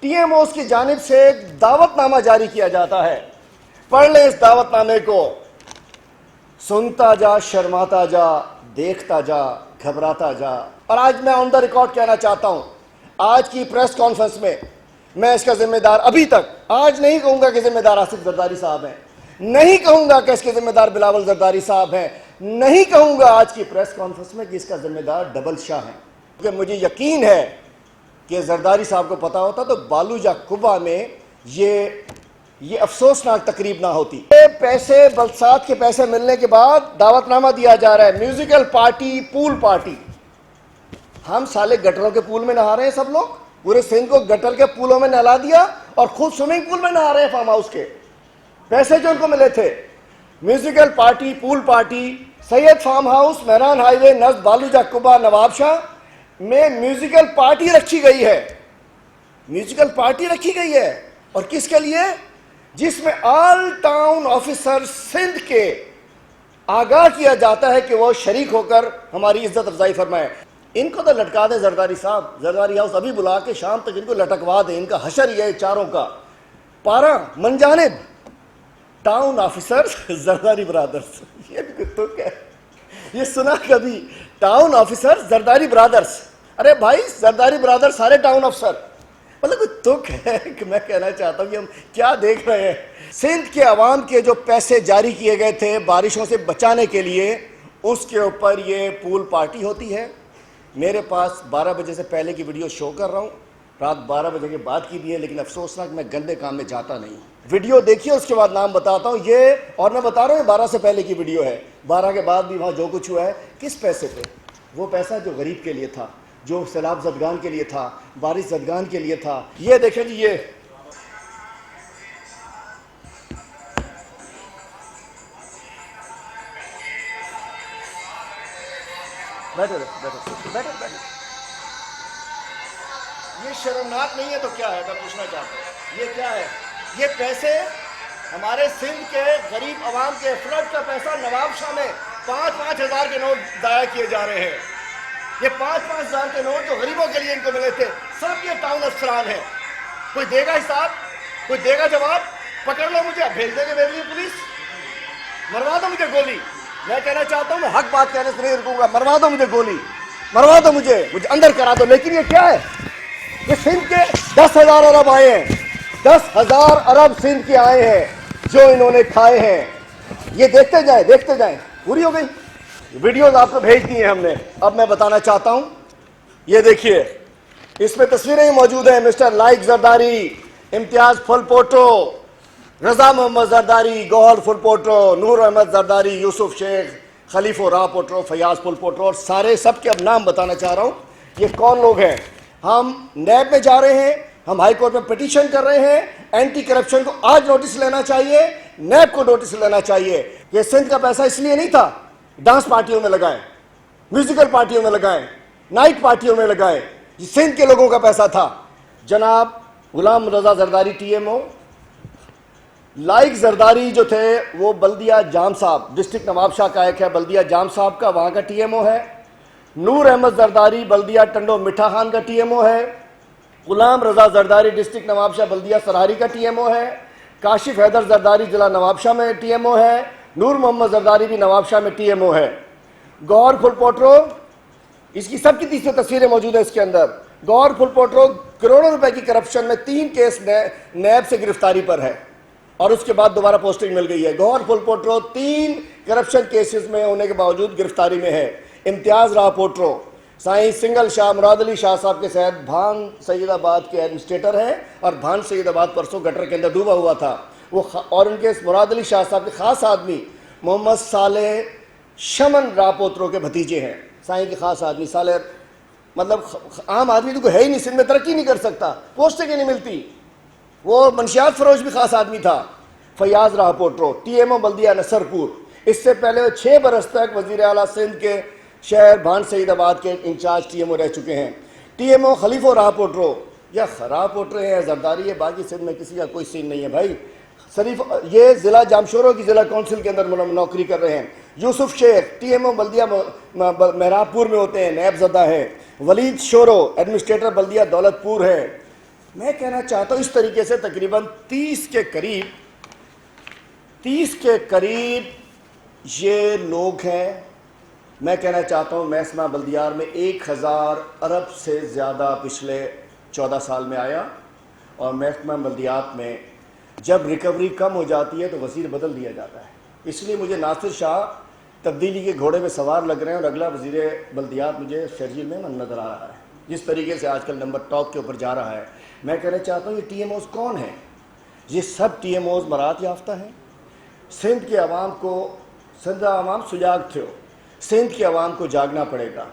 T M Os کی جانب سے ایک دعوت نامہ جاری کیا جاتا ہے. پڑھ لیں اس دعوت نامے کو. سنتا جا، شرماتا جا، دیکھتا جا، گھبراتا جا. اور آج میں آن دا ریکارڈ کہنا چاہتا ہوں، آج کی پریس کانفرنس میں میں اس کا ذمہ دار ابھی تک آج نہیں کہوں گا کہ ذمہ دار آصف زرداری صاحب ہیں، نہیں کہوں گا کہ اس کے ذمہ دار بلاول زرداری صاحب ہیں، نہیں کہوں گا آج کی پریس کانفرنس میں کہ اس کا ذمہ دار ڈبل شاہ ہیں. کیونکہ مجھے یقین ہے کہ زرداری صاحب کو پتا ہوتا تو بالوجہ قبہ میں یہ افسوسناک تقریب نہ ہوتی. پیسے بلسات کے پیسے ملنے کے بعد دعوت نامہ دیا جا رہا ہے، میوزیکل پارٹی، پول پارٹی. ہم سالے گٹروں کے پول میں نہا رہے ہیں، سب لوگ پورے سندھ کو گٹر کے پولوں میں نہلا دیا اور خود سوئمنگ پول میں نہا رہے ہیں فارم ہاؤس کے پیسے جو ان کو ملے تھے. میوزیکل پارٹی، پول پارٹی، سید فارم ہاؤس، مہران ہائی وے نزد بالوجہ قبہ نواب شاہ میں میوزیکل پارٹی رکھی گئی ہے. میوزیکل پارٹی رکھی گئی ہے اور کس کے لیے؟ جس میں آل ٹاؤن آفیسر سندھ کے آگاہ کیا جاتا ہے کہ وہ شریک ہو کر ہماری عزت افزائی فرمائے. ان کو تو لٹکا دیں زرداری صاحب، زرداری ہاؤس ابھی بلا کے شام تک ان کو لٹکوا دیں. ان کا حشر یہ چاروں کا. پارا منجانب ٹاؤن آفیسر زرداری برادرز، یہ بھی تو کیا یہ سنا کبھی؟ Town officer Zardari brothers. ارے بھائی زرداری برادر سارے ٹاؤن افسر، مطلب کوئی تک ہے کہ میں کہنا چاہتا ہوں کہ ہم کیا دیکھ رہے ہیں. سندھ کے عوام کے جو پیسے جاری کیے گئے تھے بارشوں سے بچانے کے لیے، اس کے اوپر یہ پول پارٹی ہوتی ہے. میرے پاس 12 بجے سے پہلے کی ویڈیو شو کر رہا ہوں، رات 12 بجے کے بعد کی بھی ہے، لیکن افسوسناک میں گندے کام میں جاتا نہیں. ویڈیو دیکھیے، اس کے بعد نام بتاتا ہوں. یہ اور میں بتا رہا ہوں 12 سے پہلے کی ویڈیو ہے، 12 کے بعد بھی وہاں جو کچھ ہوا ہے. کس پیسے پہ؟ وہ پیسہ جو غریب کے لیے تھا، جو سیلاب زدگان کے لیے تھا، بارش زدگان کے لیے تھا. یہ دیکھیں جی، یہ یہ شرمناک نہیں ہے تو کیا ہے؟ میں پوچھنا چاہتا ہوں یہ کیا ہے؟ یہ پیسے ہمارے سندھ کے غریب عوام کے فلڈ کا پیسہ نواب شاہ میں 5-5 ہزار کے نوٹ ضائع کیے جا رہے ہیں. یہ 5-5 ہزار کے نوٹ جو غریبوں کے لیے ان کو ملے تھے، سب یہ ٹاؤن افسران ہیں. کوئی دے گا حساب؟ کوئی دے گا جواب؟ پکڑ لو مجھے، بھیج دے گے میرے لیے پولیس، مروا دو مجھے گولی. میں کہنا چاہتا ہوں، میں حق بات کہنے سے نہیں رکوں گا. مروا دو مجھے گولی، مروا دو مجھے اندر کرا دو. لیکن یہ کیا ہے؟ یہ سندھ کے 10,000 ارب آئے ہیں، 10,000 ارب سندھ کے آئے ہیں جو انہوں نے کھائے ہیں. یہ دیکھتے جائیں، دیکھتے جائیں. پوری ہو گئی ویڈیوز، آپ کو بھیج دی ہیں ہم نے. اب میں بتانا چاہتا ہوں، یہ دیکھیے، اس میں تصویریں موجود ہیں. مسٹر لائق زرداری، امتیاز فل پوٹو، رضا محمد زرداری، گوہر فل پوٹو، نور احمد زرداری، یوسف شیخ، خلیفہ راہ پوٹرو، فیاض فل پوٹرو، اور سارے سب کے اب نام بتانا چاہ رہا ہوں. یہ کون لوگ ہیں؟ ہم نیب میں جا رہے ہیں، ہم ہائی کورٹ میں پٹیشن کر رہے ہیں. اینٹی کرپشن کو آج نوٹس لینا چاہیے، نیب کو نوٹس لینا چاہیے. یہ سندھ کا پیسہ اس لیے نہیں تھا ڈانس پارٹیوں میں لگائیں، میوزیکل پارٹیوں میں لگائیں، نائٹ پارٹیوں میں لگائیں. یہ سندھ کے لوگوں کا پیسہ تھا. جناب غلام رضا زرداری ٹی ایم او، لائق زرداری جو تھے وہ بلدیہ جام صاحب، ڈسٹرکٹ نواب شاہ کا ایک ہے بلدیہ جام صاحب کا، وہاں کا ٹی ایم او ہے. نور احمد زرداری بلدیہ ٹنڈو مٹھا خان کا ٹی ایم او ہے. غلام رضا زرداری ڈسٹرکٹ نواب شاہ بلدیہ سراری کا ٹی ایم او ہے. کاشف حیدر زرداری ضلع نواب شاہ میں ٹی ایم او ہے. نور محمد زرداری بھی نواب شاہ میں ٹی ایم او ہے. گور فل پوٹرو، اس کی سب کی تیسری تصویریں موجود ہیں اس کے اندر. گور فل پوٹرو کروڑوں روپے کی کرپشن میں 3 کیس نیب سے گرفتاری پر ہے اور اس کے بعد دوبارہ پوسٹنگ مل گئی ہے. گوہر فل پوٹرو 3 کرپشن کیسز میں ہونے کے باوجود گرفتاری میں ہے. امتیاز راہ پوٹرو سائیں سنگل شاہ مراد علی شاہ صاحب کے ساتھ بھان سید آباد کے ایڈمنسٹریٹر ہیں، اور بھان سید آباد پرسوں گٹر کے اندر ڈوبا ہوا تھا وہ. اور ان کے مراد علی شاہ صاحب کے خاص آدمی محمد صالح شمن راہ پوترو کے بھتیجے ہیں. سائیں کے خاص آدمی صالح، مطلب عام آدمی تو کوئی ہے ہی نہیں سندھ میں، ترقی نہیں کر سکتا، پوسٹیں کی نہیں ملتی. وہ منشیات فروش بھی خاص آدمی تھا. فیاض راہ پوٹرو ٹی ایم او بلدیہ نصر پور، اس سے پہلے وہ 6 برس تک وزیر اعلیٰ سندھ کے شہر بھان سعید آباد کے انچارج ٹی ایم او رہ چکے ہیں. ٹی ایم او خلیفہ راہ پوٹرو، یا راہ پوٹرو ہیں یا زرداری ہے، باقی سندھ میں کسی کا کوئی سین نہیں ہے بھائی. شریف یہ ضلع جامشورو کی ضلع کونسل کے اندر نوکری کر رہے ہیں. یوسف شیخ ٹی ایم او بلدیہ مہراب پور میں ہوتے ہیں، نیب زدہ ہے. ولید شورو ایڈمنسٹریٹر بلدیہ دولت پور ہے. میں کہنا چاہتا ہوں اس طریقے سے تقریباً 30 کے قریب یہ لوگ ہیں. میں کہنا چاہتا ہوں محکمہ بلدیات میں 1000 ارب سے زیادہ پچھلے 14 سال میں آیا, اور محکمہ بلدیات میں جب ریکوری کم ہو جاتی ہے تو وزیر بدل دیا جاتا ہے. اس لیے مجھے ناصر شاہ تبدیلی کے گھوڑے میں سوار لگ رہے ہیں, اور اگلا وزیر بلدیات مجھے شرجیل میں نظر آ رہا ہے جس طریقے سے آج کل نمبر ٹاپ کے اوپر جا رہا ہے. میں کہنا چاہتا ہوں یہ ٹی ایم اوز کون ہیں؟ یہ سب ٹی ایم اوز مراعات یافتہ ہیں. سندھ کے عوام کو, سندھ عوام سجاگ تھے, سندھ کے عوام کو جاگنا پڑے گا.